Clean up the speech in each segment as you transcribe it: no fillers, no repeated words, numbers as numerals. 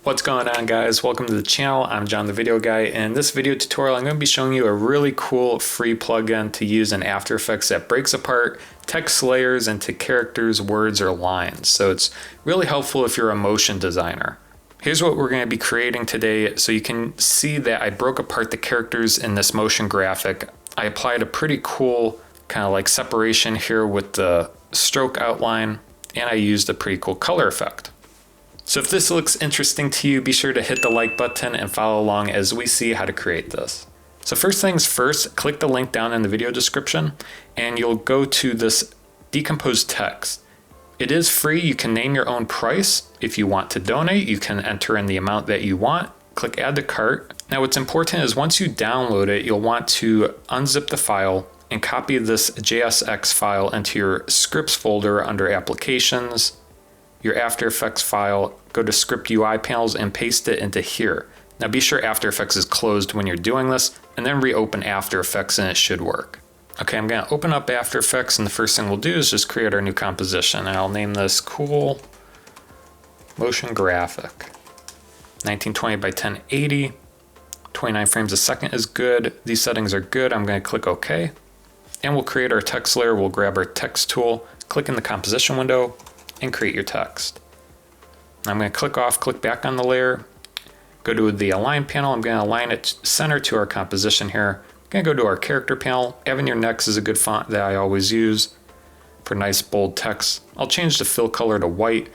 What's going on, guys? Welcome to the channel. I'm John the Video Guy. In this video tutorial, I'm going to be showing you a really cool free plugin to use in After Effects that breaks apart text layers into characters, words, or lines. So it's really helpful if you're a motion designer. Here's what we're going to be creating today. So you can see that I broke apart the characters in this motion graphic. I applied a pretty cool kind of like separation here with the stroke outline, and I used a pretty cool color effect. So if this looks interesting to you, be sure to hit the like button and follow along as we see how to create this. So first things first, click the link down in the video description and you'll go to this decompose text. It is free. You can name your own price. If you want to donate, you can enter in the amount that you want. Click add to cart. Now what's important is once you download it, you'll want to unzip the file and copy this JSX file into your scripts folder under applications, your After Effects file, go to Script UI panels and paste it into here. Now be sure After Effects is closed when you're doing this, and then reopen After Effects and it should work. Okay, I'm gonna open up After Effects, and the first thing we'll do is just create our new composition, and I'll name this Cool Motion Graphic. 1920 by 1080, 29 frames a second is good. These settings are good. I'm gonna click OK, and we'll create our text layer. We'll grab our text tool, click in the composition window, and create your text. I'm going to click back on the layer, go to the align panel. I'm going to align it center to our composition here. I'm going to go to our character panel. Avenir Next is a good font that I always use for nice bold text. I'll change the fill color to white,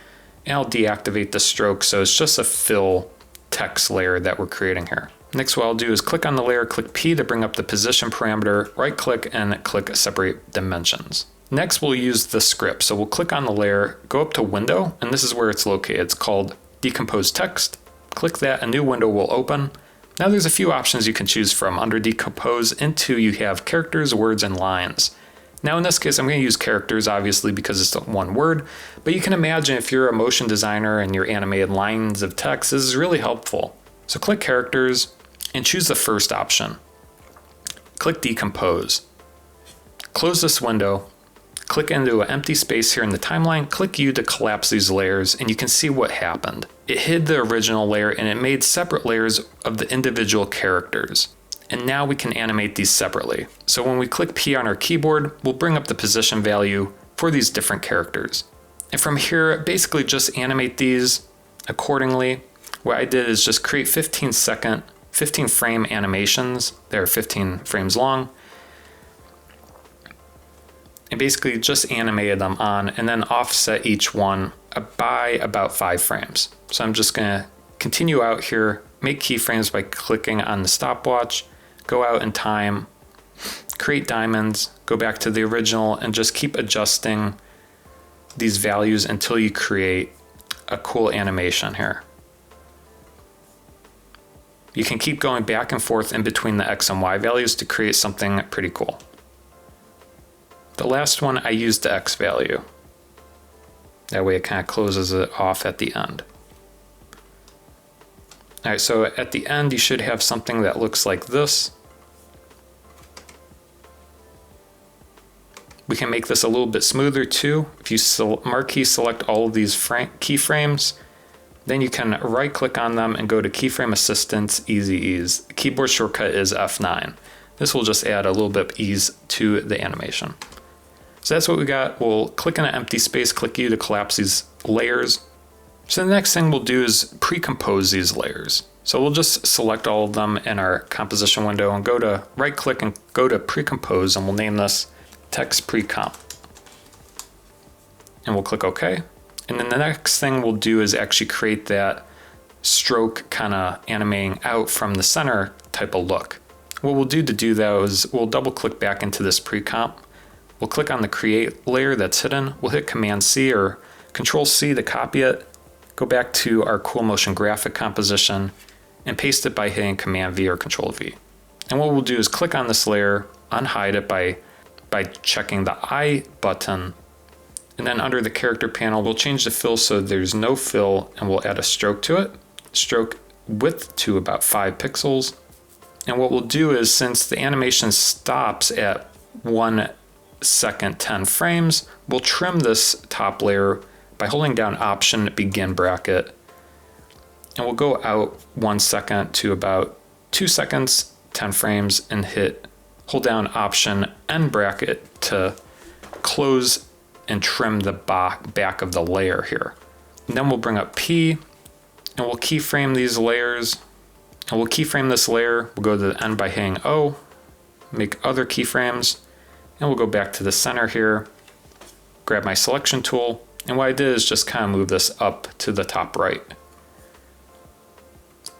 and I'll deactivate the stroke so it's just a fill text layer that we're creating here. Next, what I'll do is click on the layer, click P to bring up the position parameter, right click and click separate dimensions. Next, we'll use the script. So we'll click on the layer, go up to Window, and this is where it's located. It's called DecomposeText. Click that, a new window will open. Now there's a few options you can choose from. Under Decompose, into you have characters, words, and lines. Now in this case, I'm going to use characters, obviously, because it's one word, but you can imagine if you're a motion designer and you're animated lines of text, this is really helpful. So click characters and choose the first option. Click Decompose. Close this window. Click into an empty space here in the timeline, click U to collapse these layers, and you can see what happened. It hid the original layer and it made separate layers of the individual characters. And now we can animate these separately. So when we click P on our keyboard, we'll bring up the position value for these different characters. And from here, basically just animate these accordingly. What I did is just create 15 frame animations. They're 15 frames long. And basically just animated them on and then offset each one by about 5 frames. So I'm just gonna continue out here, make keyframes by clicking on the stopwatch, go out in time, create diamonds, go back to the original, and just keep adjusting these values until you create a cool animation here. You can keep going back and forth in between the X and Y values to create something pretty cool. The last one, I used the X value. That way it kind of closes it off at the end. All right, so at the end, you should have something that looks like this. We can make this a little bit smoother too. If you marquee select all of these keyframes, then you can right click on them and go to Keyframe Assistance, Easy Ease. The keyboard shortcut is F9. This will just add a little bit of ease to the animation. So that's what we got. We'll click in an empty space, click U to collapse these layers. So the next thing we'll do is pre-compose these layers. So we'll just select all of them in our composition window and go to right click and go to pre-compose, and we'll name this text pre-comp. And we'll click OK. And then the next thing we'll do is actually create that stroke kind of animating out from the center type of look. What we'll do to do that is we'll double click back into this pre-comp. We'll click on the create layer that's hidden. We'll hit Command C or Control C to copy it. Go back to our cool motion graphic composition and paste it by hitting Command V or Control V. And what we'll do is click on this layer, unhide it by checking the I button. And then under the character panel, we'll change the fill so there's no fill, and we'll add a stroke to it. Stroke width to about 5 pixels. And what we'll do is, since the animation stops at 1 second 10 frames, we'll trim this top layer by holding down Option, begin bracket, and we'll go out 1 second to about 2 seconds, 10 frames, and hold down Option N bracket to close and trim the back of the layer here. And then we'll bring up P, and we'll keyframe these layers, and we'll keyframe this layer. We'll go to the end by hitting O, make other keyframes, and we'll go back to the center here, grab my selection tool, and what I did is just kind of move this up to the top right.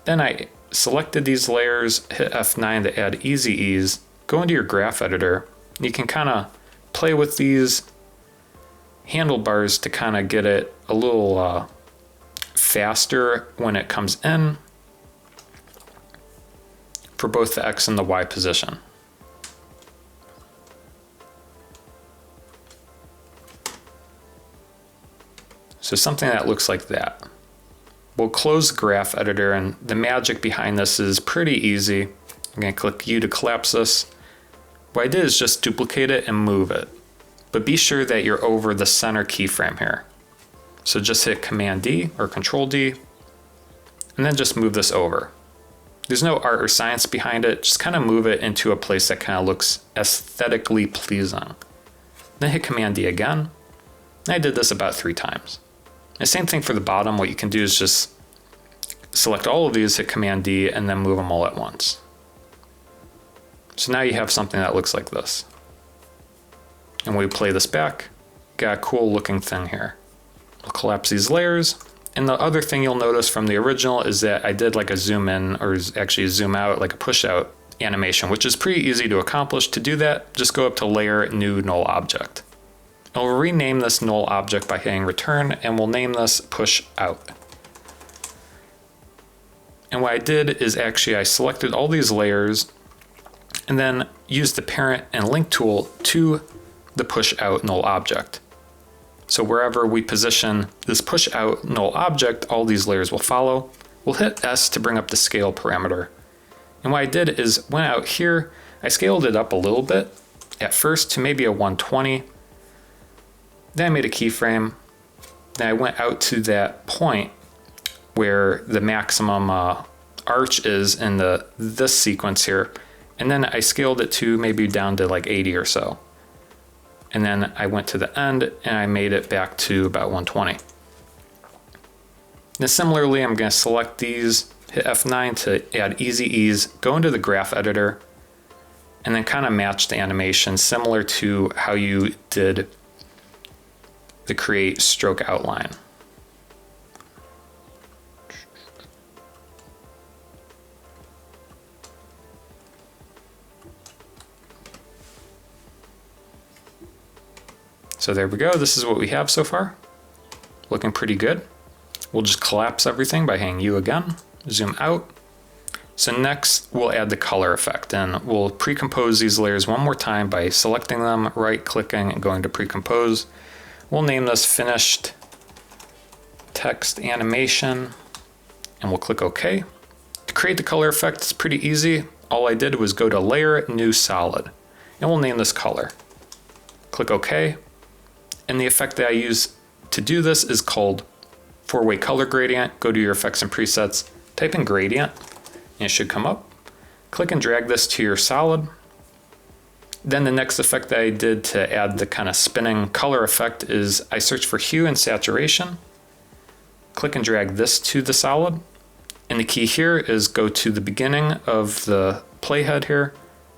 Then I selected these layers, hit F9 to add easy ease, go into your graph editor. You can kind of play with these handlebars to kind of get it a little faster when it comes in for both the X and the Y position. So something that looks like that. We'll close the graph editor, and the magic behind this is pretty easy. I'm going to click U to collapse this. What I did is just duplicate it and move it. But be sure that you're over the center keyframe here. So just hit Command D or Control D, and then just move this over. There's no art or science behind it, just kind of move it into a place that kind of looks aesthetically pleasing. Then hit Command D again. And I did this about 3 times. The same thing for the bottom. What you can do is just select all of these, hit Command D, and then move them all at once. So now you have something that looks like this. And when we play this back, got a cool looking thing here. We'll collapse these layers. And the other thing you'll notice from the original is that I did like a zoom in, or actually zoom out, like a push out animation, which is pretty easy to accomplish. To do that, just go up to Layer, New Null Object. And we'll rename this null object by hitting return, and we'll name this push out. And what I did is actually I selected all these layers and then used the parent and link tool to the push out null object. So wherever we position this push out null object, all these layers will follow. We'll hit S to bring up the scale parameter. And what I did is went out here, I scaled it up a little bit at first to maybe a 120. Then I made a keyframe. Then I went out to that point where the maximum arch is in this sequence here. And then I scaled it to maybe down to like 80 or so. And then I went to the end and I made it back to about 120. Now similarly, I'm going to select these, hit F9 to add easy ease, go into the graph editor, and then kind of match the animation similar to how you did the create stroke outline. So there we go. This is what we have so far. Looking pretty good. We'll just collapse everything by hitting U again, zoom out. So next we'll add the color effect, and we'll pre-compose these layers one more time by selecting them, right clicking and going to pre-compose. We'll name this finished text animation, and we'll click OK. To create the color effect, it's pretty easy. All I did was go to Layer, New Solid, and we'll name this color. Click OK. And the effect that I use to do this is called 4-way color gradient. Go to your effects and presets, type in gradient, and it should come up. Click and drag this to your solid. Then the next effect that I did to add the kind of spinning color effect is I search for hue and saturation. Click and drag this to the solid. And the key here is go to the beginning of the playhead here,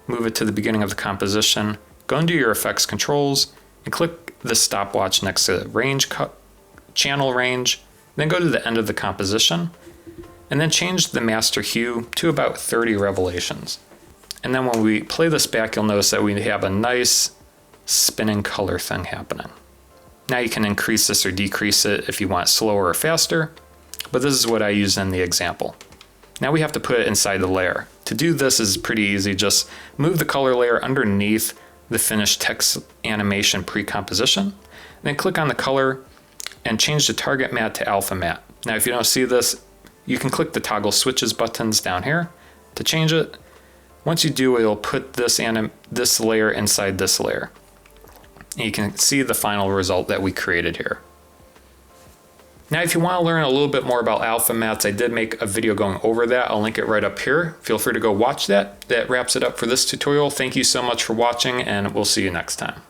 move it to the beginning of the composition, go into your effects controls, and click the stopwatch next to range channel range, then go to the end of the composition, and then change the master hue to about 30 revelations. And then when we play this back, you'll notice that we have a nice spinning color thing happening. Now you can increase this or decrease it if you want slower or faster, but this is what I used in the example. Now we have to put it inside the layer. To do this is pretty easy. Just move the color layer underneath the finished text animation pre-composition, then click on the color and change the target matte to alpha matte. Now if you don't see this, you can click the toggle switches buttons down here to change it. Once you do, it'll put this layer inside this layer. And you can see the final result that we created here. Now, if you want to learn a little bit more about alpha mats, I did make a video going over that. I'll link it right up here. Feel free to go watch that. That wraps it up for this tutorial. Thank you so much for watching, and we'll see you next time.